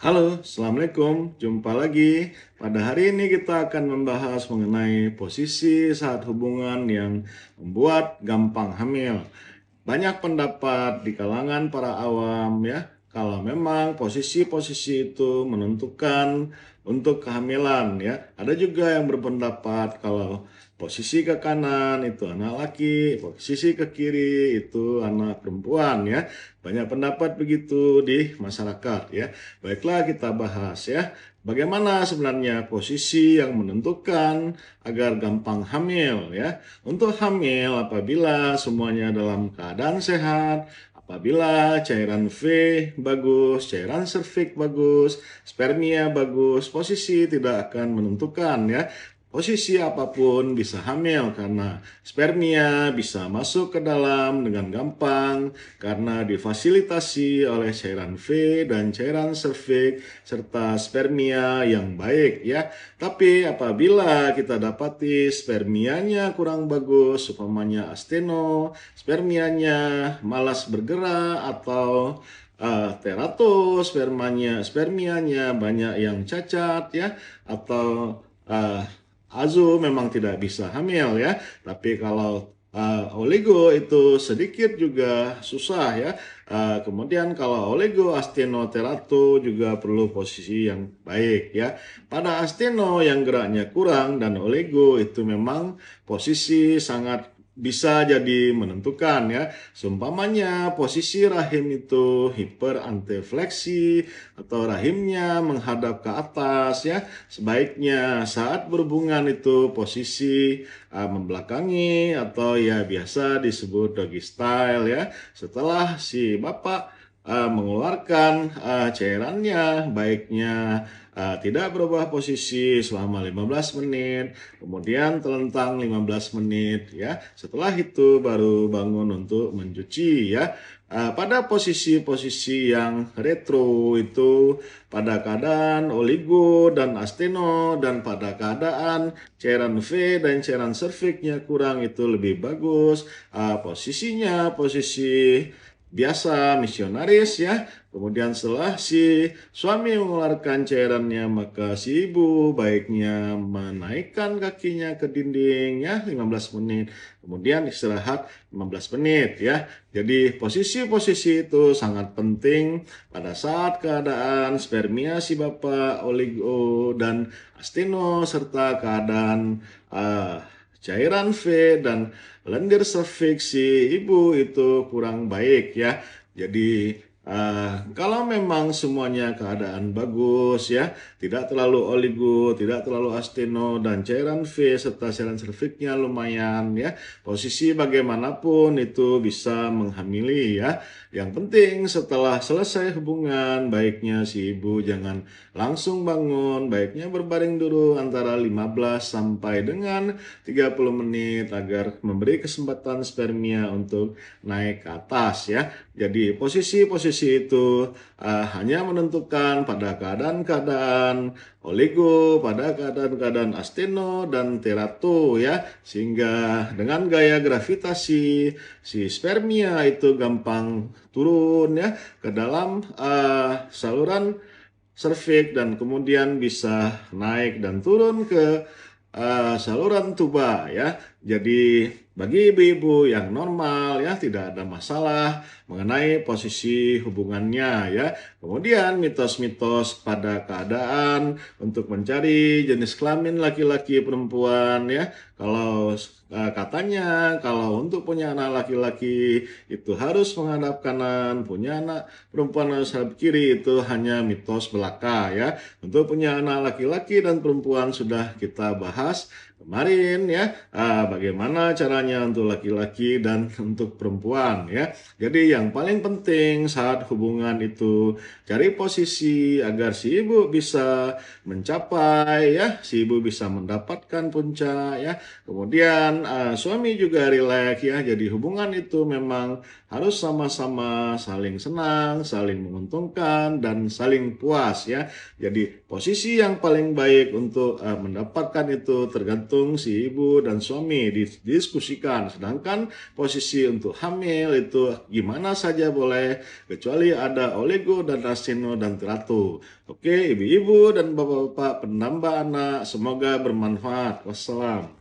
Halo, Assalamualaikum. Jumpa lagi. Pada hari ini kita akan membahas mengenai posisi saat hubungan yang membuat gampang hamil. Banyak pendapat di kalangan para awam ya, kalau memang posisi-posisi itu menentukan untuk kehamilan ya. Ada juga yang berpendapat kalau posisi ke kanan itu anak laki, posisi ke kiri itu anak perempuan ya. Banyak pendapat begitu di masyarakat ya. Baiklah kita bahas ya. Bagaimana sebenarnya posisi yang menentukan agar gampang hamil ya? Untuk hamil apabila semuanya dalam keadaan sehat, apabila cairan V bagus, cairan serviks bagus, spermia bagus, posisi tidak akan menentukan ya. Posisi apapun bisa hamil karena spermia bisa masuk ke dalam dengan gampang karena difasilitasi oleh cairan V dan cairan serviks serta spermia yang baik ya. Tapi apabila kita dapati spermianya kurang bagus, umpamanya asteno, spermianya malas bergerak atau spermianya banyak yang cacat ya, atau azu memang tidak bisa hamil ya. Tapi kalau oligo itu sedikit juga susah ya. Kemudian kalau oligo astenoterato juga perlu posisi yang baik ya. Pada asteno yang geraknya kurang dan oligo itu memang posisi sangat bisa jadi menentukan ya. Seumpamanya posisi rahim itu hiperantifleksi atau rahimnya menghadap ke atas ya. Sebaiknya saat berhubungan itu posisi membelakangi atau ya biasa disebut doggy style ya. Setelah si bapak mengeluarkan cairannya, baiknya tidak berubah posisi selama 15 menit, kemudian telentang 15 menit ya. Setelah itu baru bangun untuk mencuci ya. Pada posisi-posisi yang retro itu pada keadaan oligo dan asteno dan pada keadaan cairan V dan cairan serviksnya kurang itu lebih bagus. Posisinya posisi biasa misionaris ya. Kemudian setelah si suami mengeluarkan cairannya, maka si ibu baiknya menaikkan kakinya ke dinding ya 15 menit. Kemudian istirahat 15 menit ya. Jadi posisi-posisi itu sangat penting pada saat keadaan spermia si bapak, oligo dan asteno serta keadaan cairan V dan lendir serviks si ibu itu kurang baik ya. Jadi kalau memang semuanya keadaan bagus ya, tidak terlalu oligo, tidak terlalu asteno dan cairan V serta cairan serviksnya lumayan ya, posisi bagaimanapun itu bisa menghamili ya. Yang penting setelah selesai hubungan, baiknya si ibu jangan langsung bangun, baiknya berbaring dulu antara 15 sampai dengan 30 menit agar memberi kesempatan spermia untuk naik ke atas ya. Jadi posisi-posisi itu hanya menentukan pada keadaan-keadaan oligo, pada keadaan-keadaan asteno dan terato ya. Sehingga dengan gaya gravitasi si spermia itu gampang turun ya ke dalam saluran serviks dan kemudian bisa naik dan turun ke saluran tuba ya. Jadi bagi ibu-ibu yang normal ya tidak ada masalah mengenai posisi hubungannya ya. Kemudian mitos-mitos pada keadaan untuk mencari jenis kelamin laki-laki perempuan ya. Kalau katanya kalau untuk punya anak laki-laki itu harus menghadap kanan, punya anak perempuan harus menghadap kiri, itu hanya mitos belaka ya. Untuk punya anak laki-laki dan perempuan sudah kita bahas kemarin ya, bagaimana caranya untuk laki-laki dan untuk perempuan ya. Jadi yang paling penting saat hubungan itu cari posisi agar si ibu bisa mencapai ya, si ibu bisa mendapatkan puncak ya. Kemudian suami juga rileks ya. Jadi hubungan itu memang harus sama-sama saling senang, saling menguntungkan, dan saling puas ya. Jadi posisi yang paling baik untuk mendapatkan itu tergantung si ibu dan suami didiskusikan. Sedangkan posisi untuk hamil itu gimana saja boleh, kecuali ada oligo dan racino dan teratur. Oke, ibu-ibu dan bapak-bapak penambah anak, semoga bermanfaat. Wassalam.